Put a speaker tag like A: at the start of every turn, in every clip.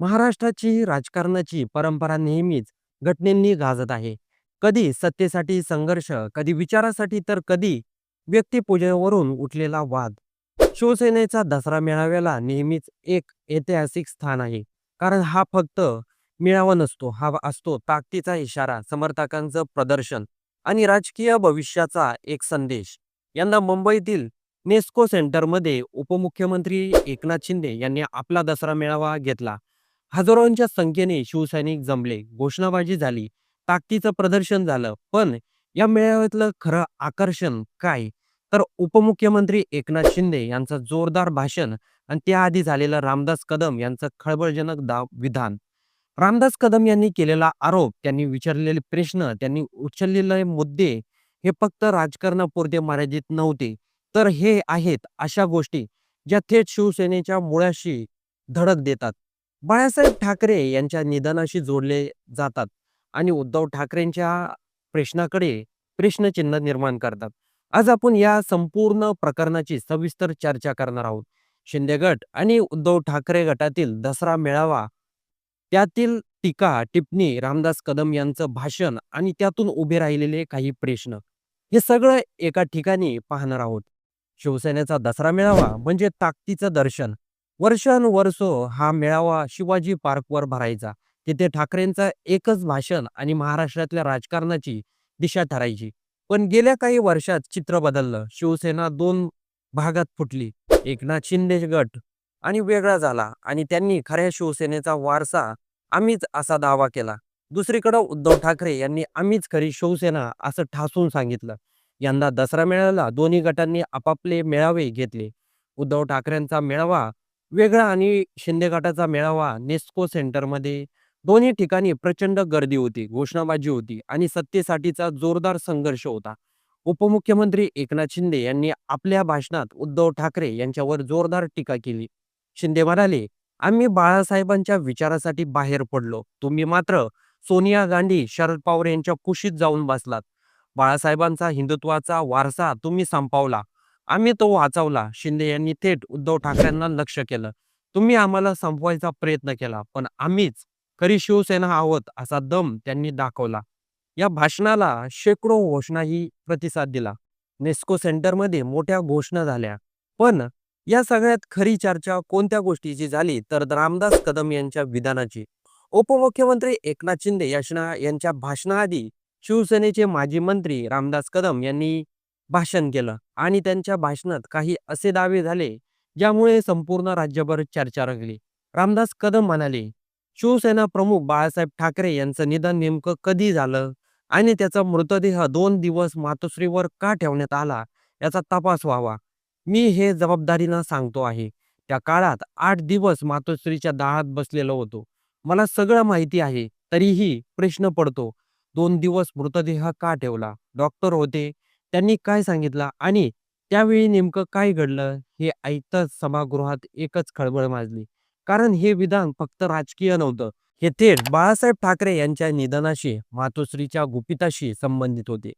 A: महाराष्ट्राची राजकारणाची परंपरा नेहमीच घटनेंनी गाजत आहे. कधी सत्तेसाठी संघर्ष, कधी विचारासाठी, तर कधी व्यक्तिपूजेवरून उठलेला वाद. शिवसेनेचा दसरा मेळाव्याला नेहमीच एक ऐतिहासिक स्थान आहे. कारण हा फक्त मेळावा नसतो, हा असतो ताकदीचा इशारा, समर्थकांचं प्रदर्शन आणि राजकीय भविष्याचा एक संदेश. यंदा मुंबईतील नेस्को सेंटरमध्ये उपमुख्यमंत्री एकनाथ शिंदे यांनी आपला दसरा मेळावा घेतला. हजारोंच्या संख्येने शिवसैनिक जमले, घोषणाबाजी झाली, ताकदीचं प्रदर्शन झालं. पण या मेळाव्यातलं खरं आकर्षण काय? तर उपमुख्यमंत्री एकनाथ शिंदे यांचं जोरदार भाषण आणि त्याआधी झालेलं रामदास कदम यांचं खळबळजनक विधान. रामदास कदम यांनी केलेला आरोप, त्यांनी विचारलेले प्रश्न, त्यांनी उचललेले मुद्दे हे फक्त राजकारणापुरते मर्यादित नव्हते, तर हे आहेत अशा गोष्टी ज्या थेट शिवसेनेच्या मुळाशी धडक देतात. बाळासाहेब ठाकरे यांच्या निधनाशी जोडले जातात आणि उद्धव ठाकरेंच्या प्रश्नाकडे प्रश्नचिन्ह निर्माण करतात. आज आपण या संपूर्ण प्रकरणाची सविस्तर चर्चा करणार आहोत. शिंदे गट आणि उद्धव ठाकरे गटातील दसरा मेळावा, त्यातील टीका टिप्पणी, रामदास कदम यांचं भाषण आणि त्यातून उभे राहिलेले काही प्रश्न, हे सगळं एका ठिकाणी पाहणार आहोत. शिवसेनेचा दसरा मेळावा म्हणजे ताकदीचं दर्शन. वर्षानुवर्ष हा मेळावा शिवाजी पार्कवर भरायचा. तिथे ठाकरेंचं एकच भाषण आणि महाराष्ट्रातल्या राजकारणाची दिशा ठरायची. पण गेल्या काही वर्षात चित्र बदललं. शिवसेना दोन भागात फुटली. एकनाथ शिंदे गट आणि वेगळा झाला आणि त्यांनी खऱ्या शिवसेनेचा वारसा आम्हीच असा दावा केला. दुसरीकडे उद्धव ठाकरे यांनी आम्हीच खरी शिवसेना असं ठासून सांगितलं. यंदा दसरा मेळाव्याला दोन्ही गटांनी आपापले मेळावे घेतले. उद्धव ठाकरेंचा मेळावा वेगळा आणि शिंदे गटाचा मेळावा नेस्को सेंटरमध्ये. दोन्ही ठिकाणी प्रचंड गर्दी होती, घोषणाबाजी होती आणि सत्तेसाठीचा जोरदार संघर्ष होता. उपमुख्यमंत्री एकनाथ शिंदे यांनी आपल्या भाषणात उद्धव ठाकरे यांच्यावर जोरदार टीका केली. शिंदे म्हणाले, आम्ही बाळासाहेबांच्या विचारासाठी बाहेर पडलो, तुम्ही मात्र सोनिया गांधी, शरद पवार यांच्या कुशीत जाऊन बसलात. बाळासाहेबांचा हिंदुत्वाचा वारसा तुम्ही संपवला, आम्ही तो वाचवला. शिंदे यांनी थेट उद्धव ठाकरेंना लक्ष केलं. तुम्ही आम्हाला संपवायचा प्रयत्न केला, पण आम्हीच खरी शिवसेना आहोत असा दम त्यांनी दाखवला. या भाषणाला शेकडो घोषणाही प्रतिसाद दिला. नेस्को सेंटरमध्ये मोठ्या घोषणा झाल्या. पण या सगळ्यात खरी चर्चा कोणत्या गोष्टीची झाली, तर रामदास कदम यांच्या विधानाची. उपमुख्यमंत्री एकनाथ शिंदे यांच्या भाषणाआधी शिवसेनेचे माजी मंत्री रामदास कदम यांनी भाषण केलं आणि त्यांच्या भाषणात काही असे दावे झाले ज्यामुळे संपूर्ण राज्यभर चर्चा रंगली. रामदास कदम म्हणाले, शिवसेना प्रमुख बाळासाहेब ठाकरे यांचं निधन नेमकं कधी झालं आणि त्याचा मृतदेह 2 दिवस मातोश्रीवर का ठेवण्यात आला याचा तपास व्हावा. मी हे जबाबदारीनं सांगतो आहे. त्या काळात 8 दिवस मातोश्रीच्या दारात बसलेलो होतो. मला सगळं माहिती आहे. तरीही प्रश्न पडतो, 2 दिवस मृतदेह का ठेवला? डॉक्टर होते, त्यांनी काय सांगितलं आणि त्यावेळी नेमकं काय घडलं हे ऐकताच सभागृहात एकच खळबळ माजली. कारण हे विधान फक्त राजकीय नव्हतं, हे थेट बाळासाहेब ठाकरे यांच्या निधनाशी, मातोश्रीच्या गुपिताशी संबंधित होते.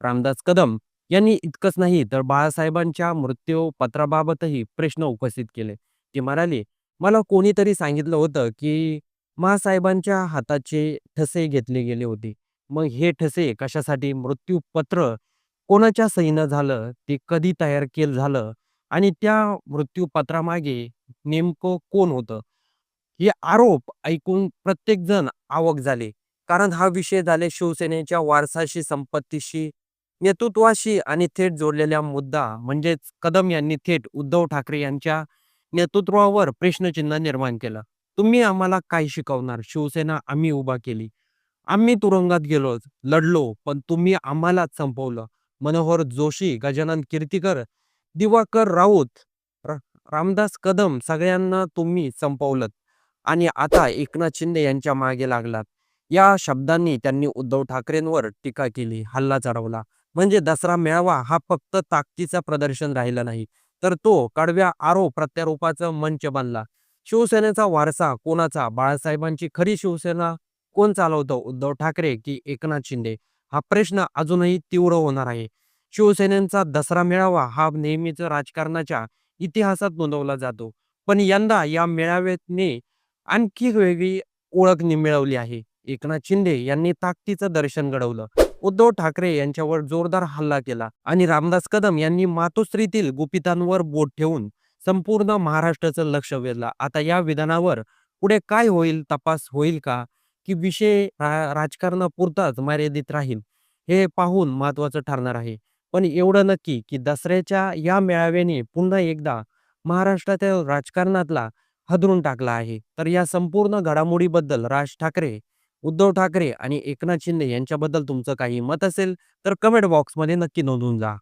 A: रामदास कदम यांनी इतकंच नाही तर बाळासाहेबांच्या मृत्यू पत्राबाबतही प्रश्न उपस्थित केले. ते म्हणाले, मला कोणीतरी सांगितलं होतं की मासाहेबांच्या हाताचे ठसे घेतले गेले होते. मग हे ठसे कशासाठी? मृत्यूपत्र कोणाच्या सहीनं झालं, ते कधी तयार केलं झालं आणि त्या मृत्यूपत्रामागे नेमकं कोण होतं? हे आरोप ऐकून प्रत्येकजण अवाक झाले. कारण हा विषय झाले शिवसेनेच्या वारसाशी, संपत्तीशी, नेतृत्वाशी आणि थेट जोडलेला मुद्दा. म्हणजेच कदम यांनी थेट उद्धव ठाकरे यांच्या नेतृत्वावर प्रश्नचिन्ह निर्माण केलं. तुम्ही आम्हाला काय शिकवणार? शिवसेना आम्ही उभा केली, आम्ही तुरुंगात गेलो, लढलो, पण तुम्ही आम्हालाच संपवलं. मनोहर जोशी, गजानन कीर्तीकर, दिवाकर राऊत, र रामदास कदम, सगळ्यांना तुम्ही संपवलंत आणि आता एकनाथ शिंदे यांच्या मागे लागलात. या शब्दांनी त्यांनी उद्धव ठाकरेंवर टीका केली, हल्ला चढवला. म्हणजे दसरा मेळावा हा फक्त ताकदीचं प्रदर्शन राहिला नाही, तर तो कडव्या आरोप प्रत्यारोपाचा मंच बनला. शिवसेनेचा वारसा कोणाचा? बाळासाहेबांची खरी शिवसेना कोण चालवतं? उद्धव ठाकरे की एकनाथ शिंदे? हा प्रश्न अजूनही तीव्र होणार आहे. शिवसेनेचा दसरा मेळावा हा नेहमीच राजकारणाच्या इतिहासात नोंदवला जातो. पण यंदा या मेळाव्याने आणखी वेगळी ओळख मिळवली आहे. एकनाथ शिंदे यांनी ताकदीचं दर्शन घडवलं. उद्धव ठाकरे यांच्यावर जोरदार हल्ला केला आणि रामदास कदम यांनी मातोश्रीतील गुपितांवर बोट ठेवून संपूर्ण महाराष्ट्राचं लक्ष वेधलं. आता या विधानावर पुढे काय होईल? तपास होईल का? की विषय राजकारणापुरताच मर्यादित राहील? हे पाहून महत्त्वाचं ठरणार आहे. पण एवढं नक्की, की दसऱ्याच्या या मेळाव्याने पुन्हा एकदा महाराष्ट्रातील राजकारणातला हादरून टाकला आहे. तर या संपूर्ण घडामोडीबद्दल राज ठाकरे, उद्धव ठाकरे आणि एकनाथ शिंदे यांच्याबद्दल तुमचं काही मत असेल, तर कमेंट बॉक्समध्ये नक्की नोंदवून जा.